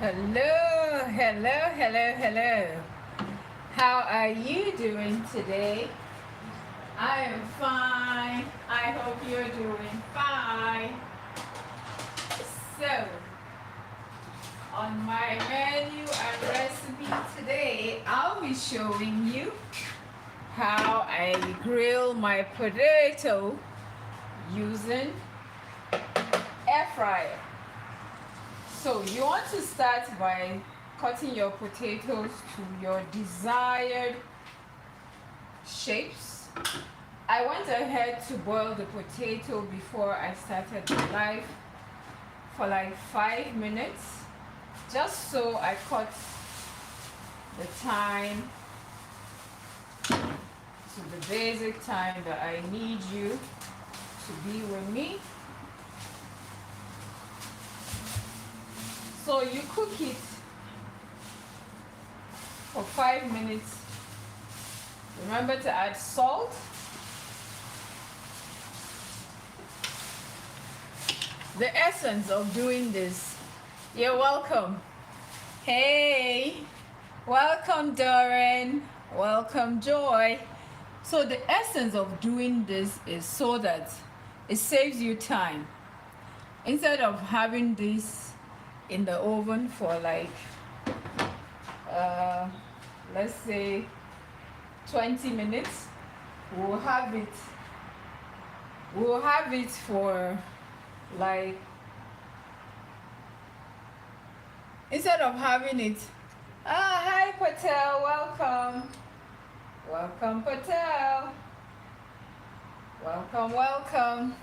Hello, hello, hello, hello. How are you doing today? I am fine. I hope you're doing fine. So, on my menu and recipe today, I'll be showing you how I grill my potato using air fryer. So you want to start by cutting your potatoes to your desired shapes. I went ahead to boil the potato before I started the live for like 5 minutes, just so I cut the time to the basic time that I need you to be with me. So you cook it for 5 minutes. Remember to add salt. The essence of doing this, you're welcome. Hey, welcome Doran, welcome Joy. So the essence of doing this is so that it saves you time. Instead of having this in the oven for like let's say 20 minutes, we'll have it for like, instead of having it, hi Patel, welcome Patel, welcome.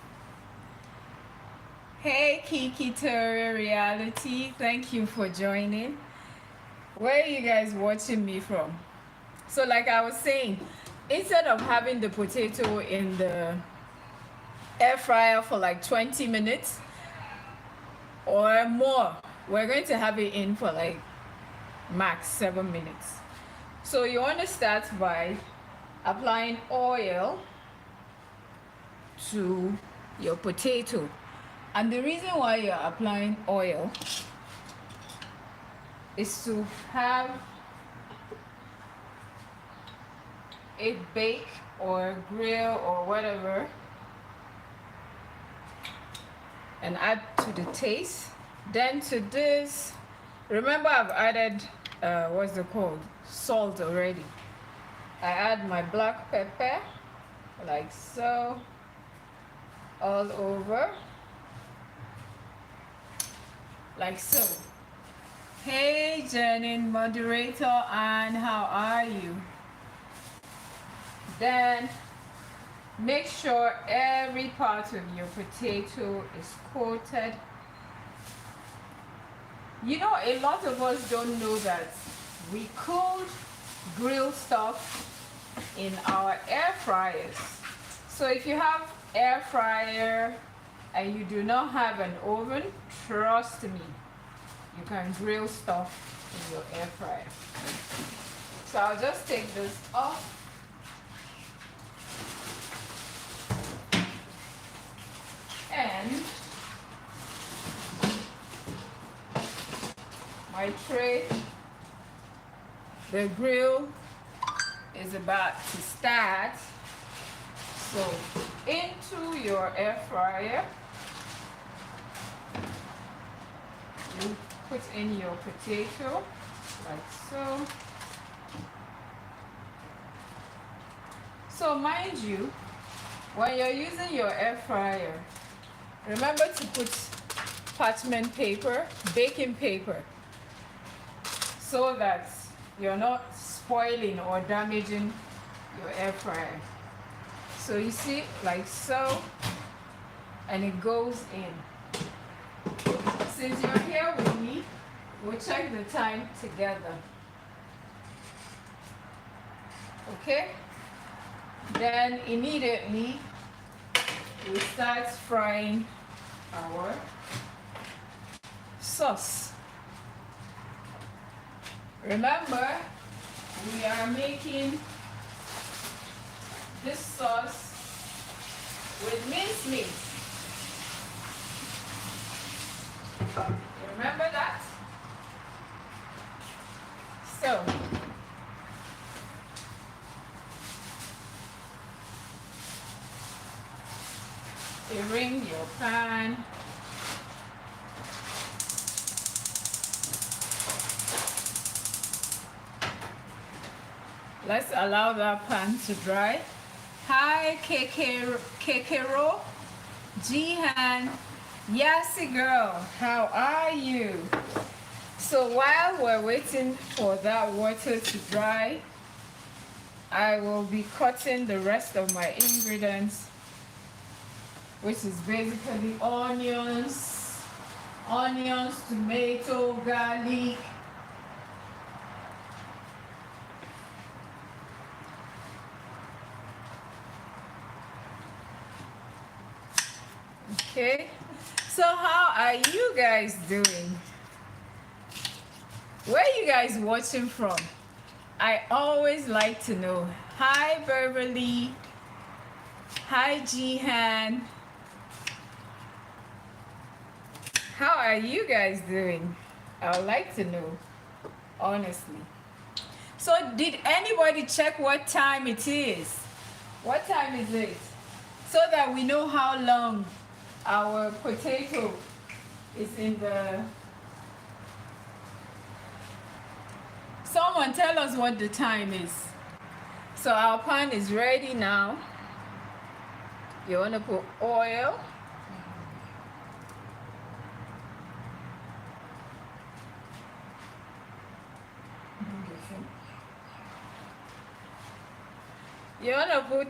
Hey Kiki Terry Reality, thank you for joining. Where are you guys watching me from? So like I was saying, instead of having the potato in the air fryer for like 20 minutes or more, we're going to have it in for like max 7 minutes. So you want to start by applying oil to your potato. And the reason why you're applying oil is to have it bake or grill or whatever and add to the taste. Then to this, remember I've added what's it called, salt already. I add my black pepper like so all over, like so. Hey Jenny, moderator, and how are you? Then make sure every part of your potato is coated. You know, a lot of us don't know that we could grill stuff in our air fryers. So if you have air fryer and you do not have an oven, trust me, you can grill stuff in your air fryer. So I'll just take this off. And my tray, the grill is about to start. So into your air fryer, you put in your potato like so. So mind you, when you're using your air fryer, remember to put parchment paper, baking paper, so that you're not spoiling or damaging your air fryer. So you see, like so, and it goes in. Since you're here with me, we'll check the time together. Okay? Then immediately we start frying our sauce. Remember, we are making this sauce with minced meat. Remember that? So, you ring your pan. Let's allow that pan to dry. Hi, Kekero, Jihan, Yassi girl, how are you? So while we're waiting for that water to dry, I will be cutting the rest of my ingredients, which is basically onions, tomato, garlic. Okay, so how are you guys doing? Where are you guys watching from? I always like to know. Hi, Beverly. Hi, Jihan. How are you guys doing? I would like to know, honestly. So did anybody check what time it is? What time is it? So that we know how long our potato is in the... Someone tell us what the time is. So our pan is ready now. You want to put oil. You want to put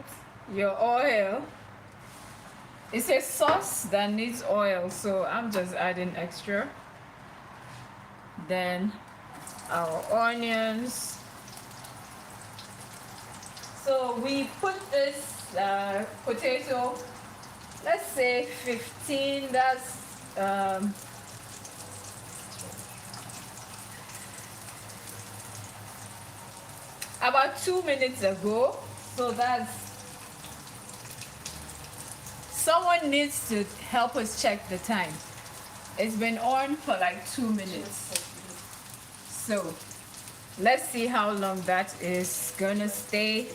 your oil. It's a sauce that needs oil, so I'm just adding extra. Then our onions. So we put this potato, let's say 15, that's about 2 minutes ago. So that's... Someone needs to help us check the time. It's been on for like 2 minutes. So let's see how long that is gonna stay.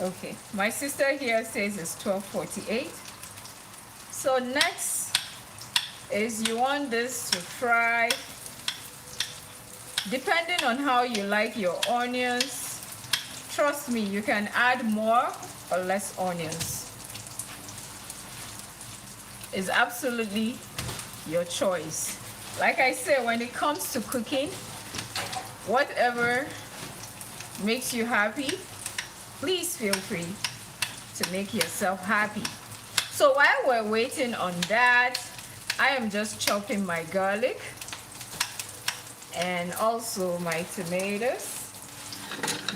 Okay, my sister here says it's 12:48. So next is you want this to fry. Depending on how you like your onions, trust me, you can add more or less onions. It's absolutely your choice. Like I say, when it comes to cooking, whatever makes you happy, please feel free to make yourself happy. So while we're waiting on that, I am just chopping my garlic and also my tomatoes,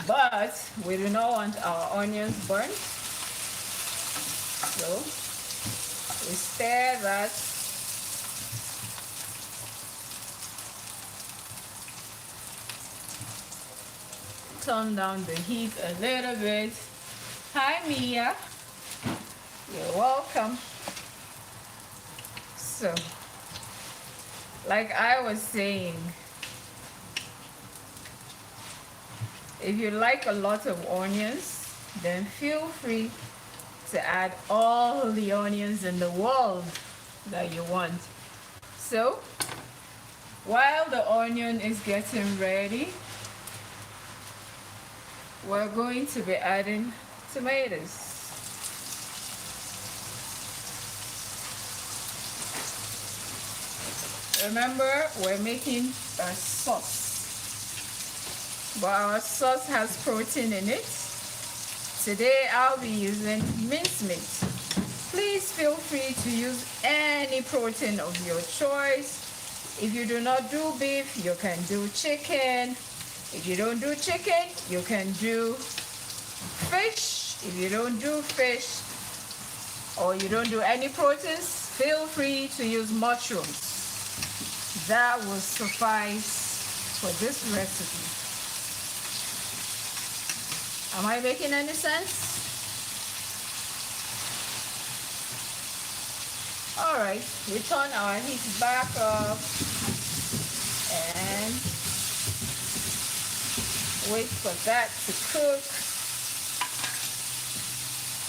but we do not want our onions burnt, so we stir that. Turn down the heat a little bit. Hi, Mia. You're welcome. So, like I was saying, if you like a lot of onions, then feel free to add all the onions in the world that you want. So, while the onion is getting ready, we're going to be adding tomatoes. Remember, we're making a sauce, but our sauce has protein in it. Today I'll be using mincemeat. Please feel free to use any protein of your choice. If you do not do beef, you can do chicken. If you don't do chicken, you can do fish. If you don't do fish or you don't do any proteins, feel free to use mushrooms. That will suffice for this recipe. Am I making any sense? All right, we turn our heat back up and and wait for that to cook.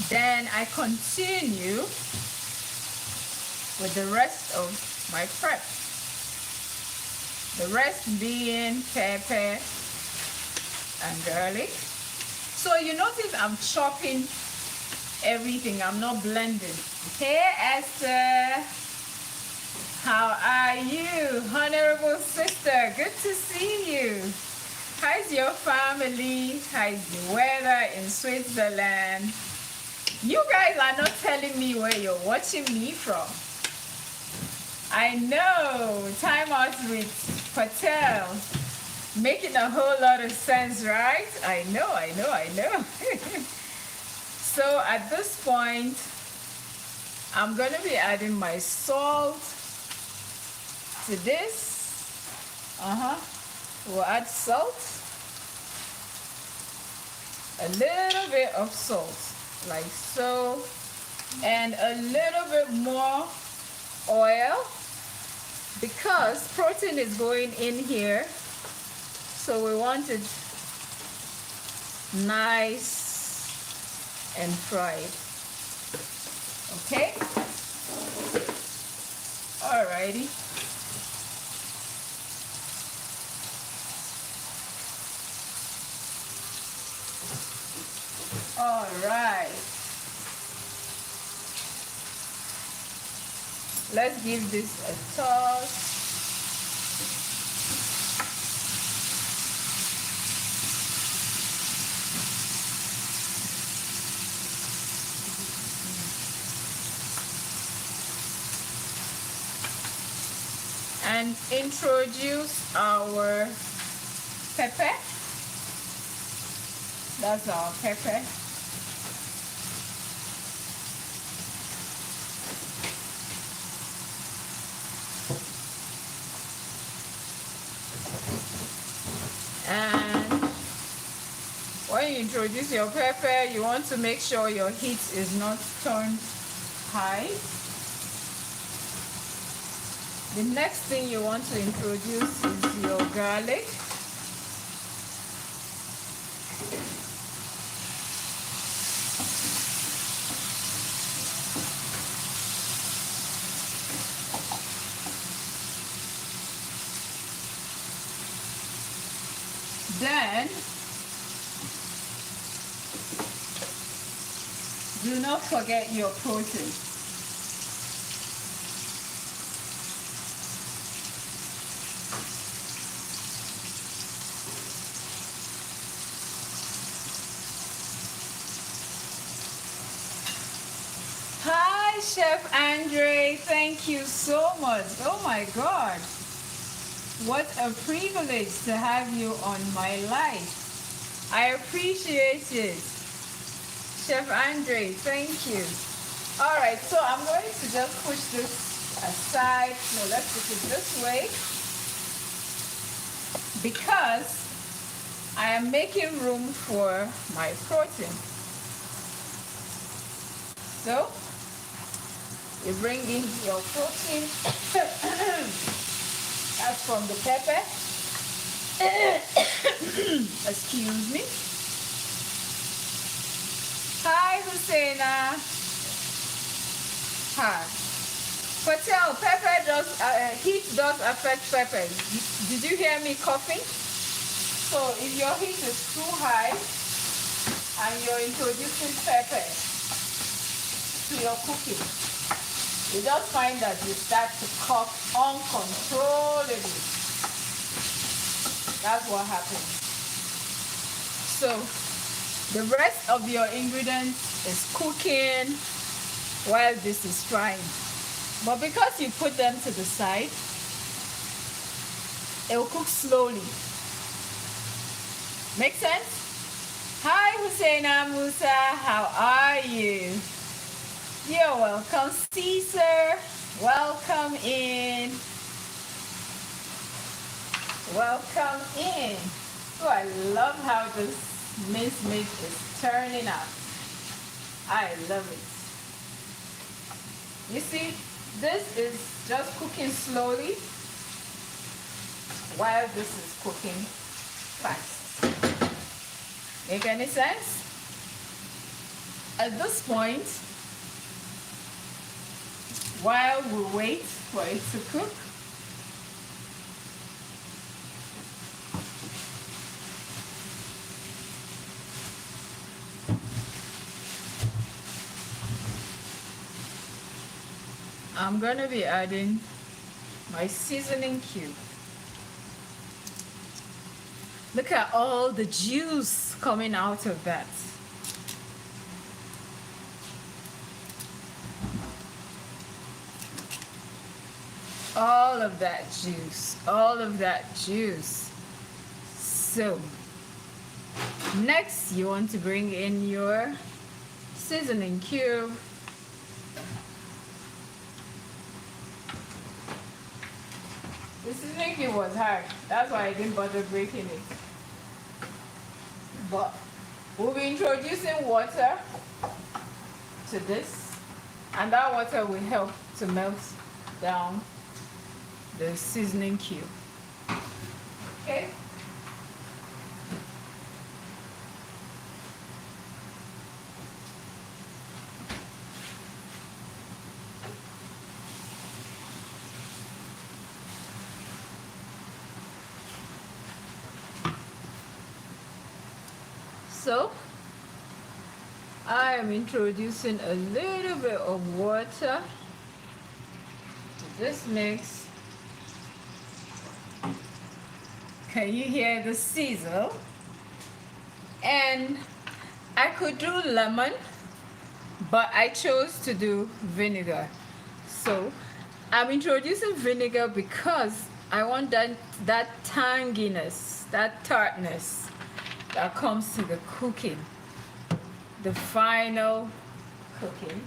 Then I continue with the rest of my prep. The rest being pepper and garlic. So you notice I'm chopping everything, I'm not blending. Hey Esther, how are you? Honorable sister, good to see you. How's your family? How's the weather in Switzerland? You guys are not telling me where you're watching me from. I know, time out with Patel. Making a whole lot of sense, right? I know. So at this point, I'm going to be adding my salt to this. We'll add salt. A little bit of salt, like so. And a little bit more oil, because protein is going in here. So we want it nice and fried. Okay? Alrighty. Alright. Let's give this a toss. And introduce our pepper. That's our pepper. And when you introduce your pepper, you want to make sure your heat is not turned high. The next thing you want to introduce is your garlic. Then, do not forget your protein. Hi, Chef Andre. Thank you so much. Oh my God. What a privilege to have you on my life. I appreciate it. Chef Andre, thank you. All right, so I'm going to just push this aside. No, let's put it this way. Because I am making room for my protein. So, you bring in your protein. That's from the pepper. Excuse me. Hi, Husseina. Hi. Patel, pepper does, heat does affect peppers. Did you hear me coughing? So if your heat is too high and you're introducing pepper to your cooking, you just find that you start to cough uncontrollably. That's what happens. So the rest of your ingredients is cooking while this is frying. But because you put them to the side, it will cook slowly. Make sense? Hi, Husseina Musa. How are you? You're welcome, Caesar. Welcome in. Welcome in. Oh, I love how this minced meat is turning out. I love it. You see, this is just cooking slowly. while this is cooking fast. Make any sense? At this point, while we wait for it to cook, I'm going to be adding my seasoning cube. Look at all the juice coming out of that. All of that juice, all of that juice. So, next you want to bring in your seasoning cube. The seasoning cube was hard, that's why I didn't bother breaking it. But we'll be introducing water to this, and that water will help to melt down the seasoning cube. Okay? So, I am introducing a little bit of water to this mix. Can you hear the sizzle? And I could do lemon, but I chose to do vinegar. So I'm introducing vinegar because I want that tanginess, that tartness that comes to the cooking, the final cooking.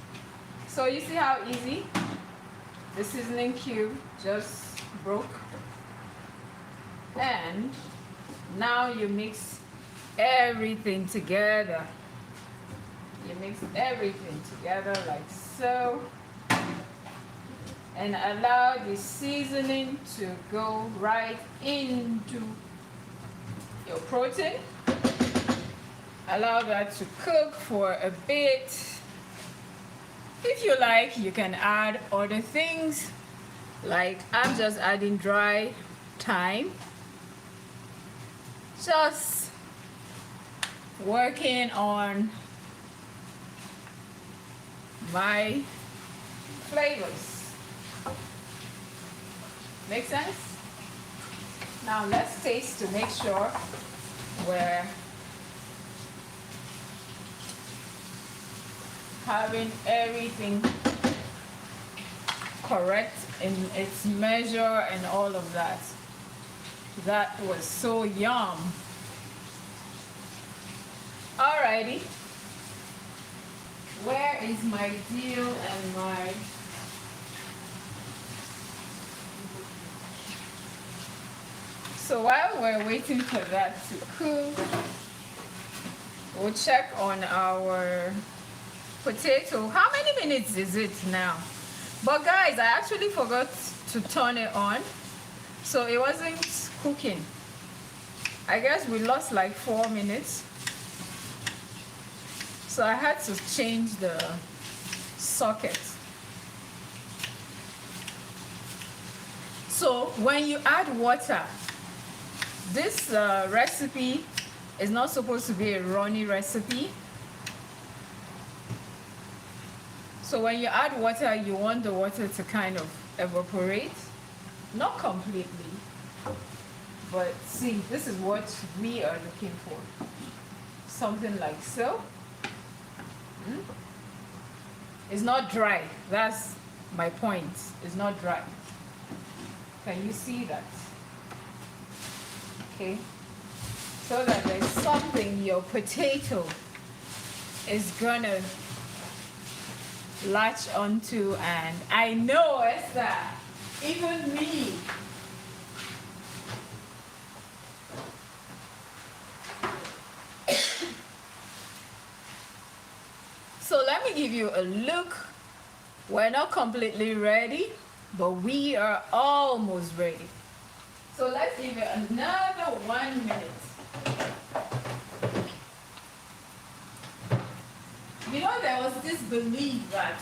So you see how easy the seasoning cube just broke? And now you mix everything together. You mix everything together like so, and allow the seasoning to go right into your protein. Allow that to cook for a bit. If you like, you can add other things, like I'm just adding dry thyme. Just working on my flavors. Make sense? Now let's taste to make sure we're having everything correct in its measure and all of that. That was so yum. Alrighty. Where is my deal and my... So while we're waiting for that to cook, we'll check on our potato. How many minutes is it now? But guys, I actually forgot to turn it on, so it wasn't cooking. I guess we lost like 4 minutes, so I had to change the socket. So when you add water, this recipe is not supposed to be a runny recipe. So when you add water, you want the water to kind of evaporate, not completely. But see, this is what we are looking for. Something like so. It's not dry. That's my point. It's not dry. Can you see that? Okay. So that there's something your potato is gonna latch onto, and I know it's that. Even me. So let me give you a look. We're not completely ready, but we are almost ready. So let's give it another 1 minute. You know, there was this belief that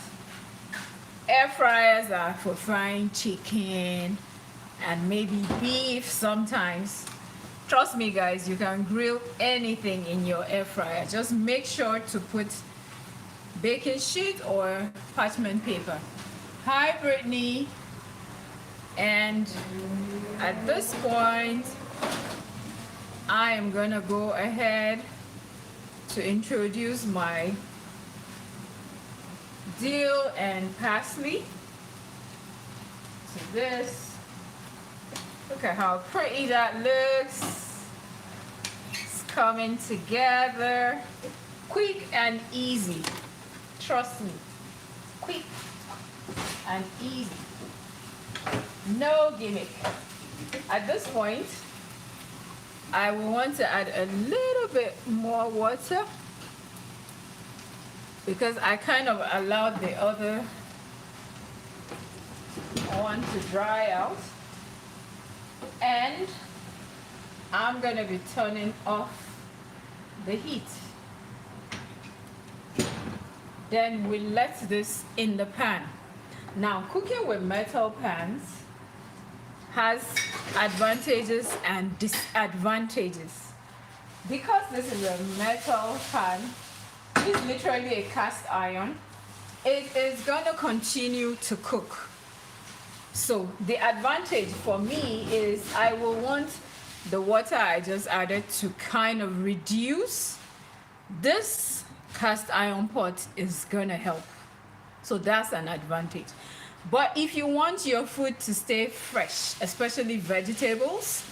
air fryers are for frying chicken and maybe beef sometimes. Trust me, guys, you can grill anything in your air fryer. Just make sure to put baking sheet or parchment paper. Hi, Brittany. And at this point, I am gonna go ahead to introduce my dill and parsley to this. Look at how pretty that looks. It's coming together. Quick and easy. Trust me. Quick and easy. No gimmick. At this point, I will want to add a little bit more water because I kind of allowed the other one to dry out. And I'm going to be turning off the heat. Then we let this in the pan. Now, cooking with metal pans has advantages and disadvantages. Because this is a metal pan, it's literally a cast iron, it is going to continue to cook. So the advantage for me is I will want the water I just added to kind of reduce. This cast iron pot is going to help. So that's an advantage. But if you want your food to stay fresh, especially vegetables,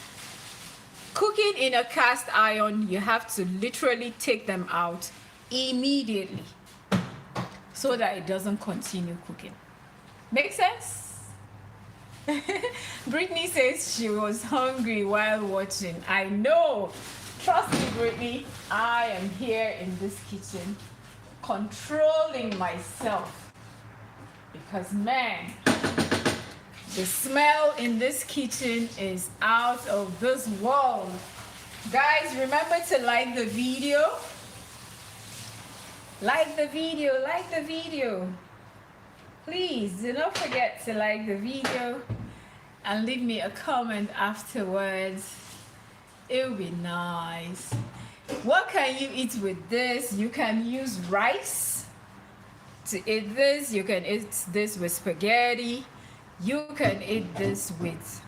cooking in a cast iron, you have to literally take them out immediately so that it doesn't continue cooking. Make sense? Brittany says she was hungry while watching. I know. Trust me, Brittany, I am here in this kitchen controlling myself. Because man, the smell in this kitchen is out of this world. Guys, remember to like the video. Like the video, like the video. Please do not forget to like the video and leave me a comment afterwards. It will be nice. What can you eat with this? You can use rice to eat this. You can eat this with spaghetti. You can eat this with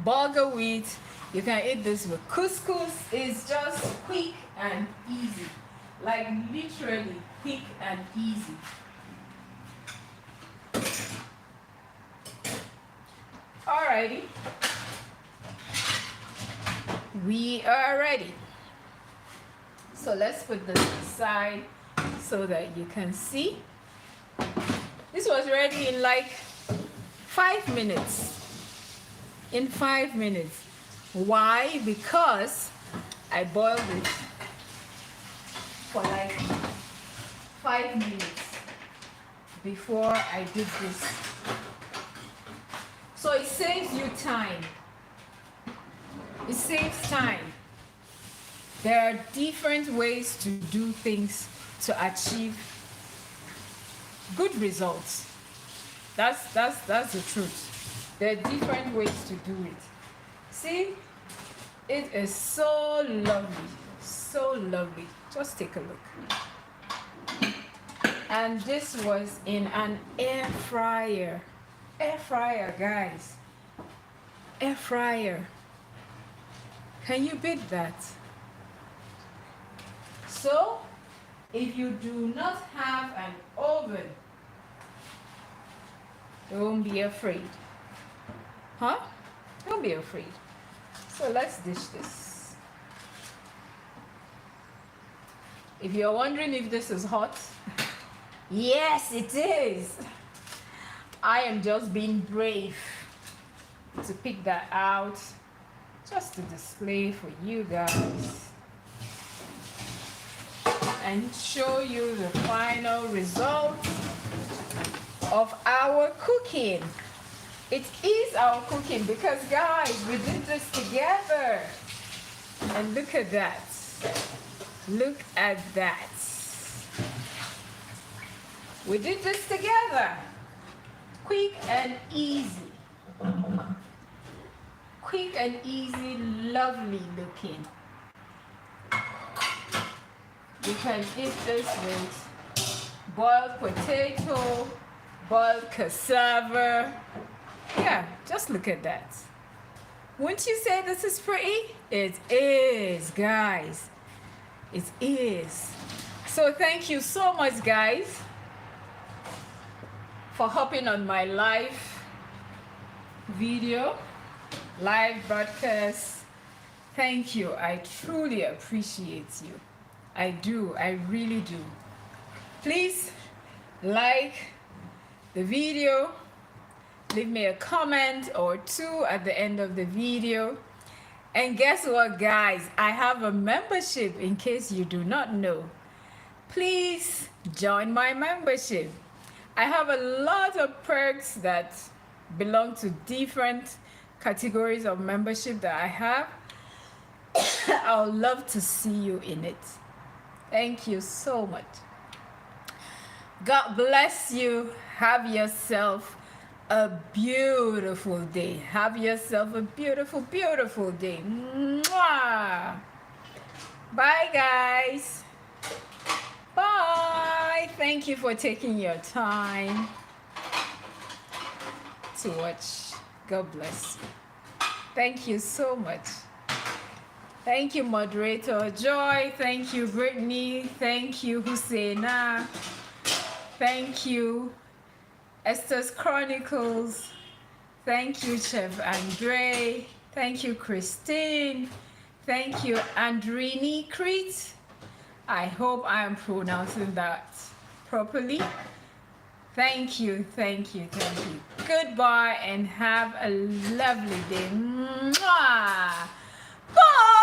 bulgur wheat. You can eat this with couscous. It's just quick and easy. Like literally quick and easy. Alrighty. We are ready. So let's put this aside so that you can see. This was ready in like 5 minutes. In 5 minutes. Why? Because I boiled it for like 5 minutes before I did this. So it saves you time. It saves time. There are different ways to do things to achieve good results. That's the truth. There are different ways to do it. See, it is so lovely, so lovely. Just take a look. And this was in an air fryer. Air fryer, guys. Air fryer. Can you beat that? So, if you do not have an oven, don't be afraid. Huh? Don't be afraid. So let's dish this. If you're wondering if this is hot, yes, it is. I am just being brave to pick that out, just to display for you guys and show you the final result of our cooking. It is our cooking because, guys, we did this together. And look at that. Look at that. We did this together. Quick and easy. Quick and easy, lovely looking. You can eat this with boiled potato, boiled cassava. Yeah, just look at that. Wouldn't you say this is pretty? It is, guys. It is. So thank you so much, guys, for hopping on my live video, live broadcast. Thank you. I truly appreciate you. I do. I really do. Please like the video. Leave me a comment or two at the end of the video. And guess what, guys? I have a membership in case you do not know. Please join my membership. I have a lot of perks that belong to different categories of membership that I have. I would love to see you in it. Thank you so much. God bless you. Have yourself a beautiful day. Have yourself a beautiful, beautiful day. Mwah! Bye, guys. Bye. Thank you for taking your time to watch. God bless you. Thank you so much. Thank you, moderator Joy. Thank you, Brittany. Thank you, Husseina. Thank you, Esther's Chronicles. Thank you, Chef Andre. Thank you, Christine. Thank you, Andrini Crete. I hope I am pronouncing that properly. Thank you, thank you, thank you. Goodbye and have a lovely day. Mwah! Bye!